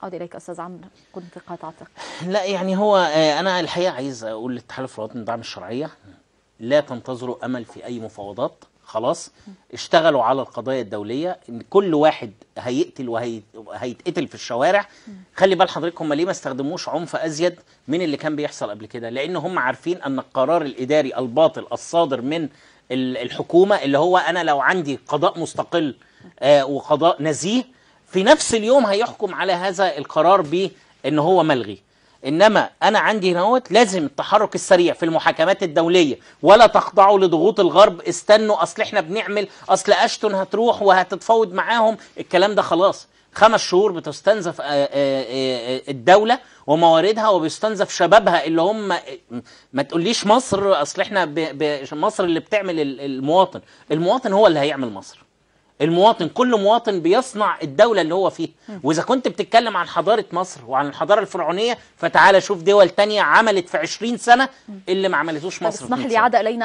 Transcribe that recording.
أعود إليك أستاذ عمرو، كنت قاطعتك. لا يعني هو أنا الحقيقة عايز أقول للتحالف الوطني لدعم الشرعية لا تنتظروا أمل في أي مفاوضات. خلاص اشتغلوا على القضايا الدولية، إن كل واحد هيقتل وهيتقتل في الشوارع. خلي بال حضرتك هم ليه ما استخدموش عنف أزيد من اللي كان بيحصل قبل كده؟ لأن هم عارفين أن القرار الإداري الباطل الصادر من الحكومة، اللي هو أنا لو عندي قضاء مستقل وقضاء نزيه، في نفس اليوم هيحكم على هذا القرار بأنه هو ملغي. انما انا عندي هناوت لازم التحرك السريع في المحاكمات الدوليه، ولا تخضعوا لضغوط الغرب. استنوا اصل احنا بنعمل، اصل اشتون هتروح وهتتفاوض معاهم. الكلام ده خلاص 5 شهور بتستنزف الدوله ومواردها، وبيستنزف شبابها اللي هم، ما تقوليش مصر اصل احنا مصر اللي بتعمل المواطن هو اللي هيعمل مصر. المواطن، كل مواطن بيصنع الدولة اللي هو فيها. وإذا كنت بتتكلم عن حضارة مصر وعن الحضارة الفرعونية، فتعالى شوف دول تانية عملت في 20 سنة اللي ما عملتوش مصر. اسمح لي عاد إلينا